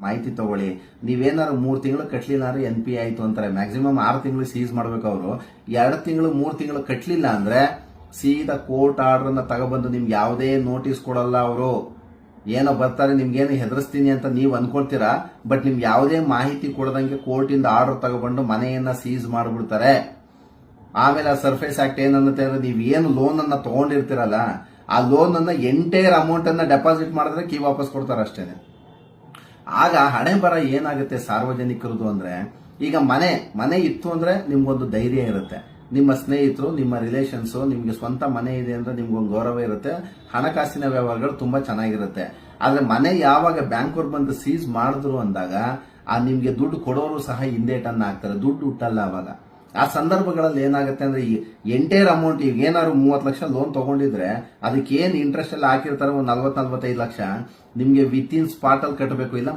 ಮಾಹಿತಿ ತಗೊಳ್ಳಿ. ನೀವೇನಾದ್ರು 3 ತಿಂಗಳು ಕಟ್ಟಲಿಲ್ಲ ಅಂದ್ರೆ NPA ಆಯ್ತು ಅಂತಾರೆ. ಮ್ಯಾಕ್ಸಿಮಮ್ 6 ತಿಂಗಳು ಸೀಸ್ ಮಾಡ್ಬೇಕು ಅವರು. 2 ತಿಂಗಳು 3 ತಿಂಗಳು ಕಟ್ಟಲಿಲ್ಲ ಅಂದ್ರೆ ಸೀದಾ ಕೋರ್ಟ್ ಆರ್ಡರ್ ಅನ್ನ ತಗೊಬಂದು ನಿಮ್ಗೆ ಯಾವುದೇ ನೋಟಿಸ್ ಕೊಡಲ್ಲ ಅವರು. ಏನೋ ಬರ್ತಾರೆ ನಿಮ್ಗೇನು ಹೆದರ್ಸ್ತೀನಿ ಅಂತ ನೀವು ಅನ್ಕೊಳ್ತೀರಾ, ಬಟ್ ನಿಮ್ಗೆ ಯಾವುದೇ ಮಾಹಿತಿ ಕೊಡದಂಗೆ ಕೋರ್ಟ್ ಇಂದ ಆರ್ಡರ್ ತಗೊಬಂದು ಮನೆಯನ್ನ ಸೀಸ್ ಮಾಡ್ಬಿಡ್ತಾರೆ. ಆಮೇಲೆ ಆ ಸರ್ಫೇಸ್ ಆಕ್ಟ್ ಏನನ್ನುತ್ತೆ ಅಂದ್ರೆ ನೀವು ಏನು ಲೋನ್ ಅನ್ನ ತಗೊಂಡಿರ್ತೀರಲ್ಲ, ಆ ಲೋನ್ ಅನ್ನ ಎಂಟೈರ್ ಅಮೌಂಟ್ ಅನ್ನ ಡೆಪಾಸಿಟ್ ಮಾಡಿದ್ರೆ ಕೀ ವಾಪಸ್ ಕೊಡ್ತಾರೆ ಅಷ್ಟೇನೆ. ಆಗ ಹಣೆ ಬರ ಏನಾಗುತ್ತೆ ಸಾರ್ವಜನಿಕರದು ಅಂದ್ರೆ, ಈಗ ಮನೆ ಇತ್ತು ಅಂದ್ರೆ ನಿಮ್ಗೊಂದು ಧೈರ್ಯ ಇರುತ್ತೆ. ನಿಮ್ಮ ಸ್ನೇಹಿತರು, ನಿಮ್ಮ ರಿಲೇಷನ್ಸ್, ನಿಮ್ಗೆ ಸ್ವಂತ ಮನೆ ಇದೆ ಅಂದ್ರೆ ನಿಮ್ಗೊಂದು ಗೌರವ ಇರುತ್ತೆ. ಹಣಕಾಸಿನ ವ್ಯವಹಾರಗಳು ತುಂಬಾ ಚೆನ್ನಾಗಿರುತ್ತೆ. ಆದ್ರೆ ಮನೆ ಯಾವಾಗ ಬ್ಯಾಂಕವ್ರು ಬಂದು ಸೀಸ್ ಮಾಡಿದ್ರು ಅಂದಾಗ ಆ ನಿಮ್ಗೆ ದುಡ್ಡು ಕೊಡೋರು ಸಹ ಹಿಂದೇಟನ್ನ ಹಾಕ್ತಾರೆ, ದುಡ್ಡು ಹುಟ್ಟಲ್ಲ ಅವಾಗ. ಆ ಸಂದರ್ಭಗಳಲ್ಲಿ ಏನಾಗುತ್ತೆ ಅಂದ್ರೆ ಈ ಎಂಟೈರ್ ಅಮೌಂಟ್, ಈಗ ಏನಾದ್ರು 30 ಲಕ್ಷ ಲೋನ್ ತಗೊಂಡಿದ್ರೆ ಅದಕ್ಕೆ ಏನ್ ಇಂಟ್ರೆಸ್ಟ್ ಎಲ್ಲ ಹಾಕಿರ್ತಾರೆ ಒಂದು 40-45 ಲಕ್ಷ ನಿಮ್ಗೆ ವಿತ್ ಇನ್ ಸ್ಪಾಟ್ ಅಲ್ಲಿ ಕಟ್ಟಬೇಕು. ಇಲ್ಲ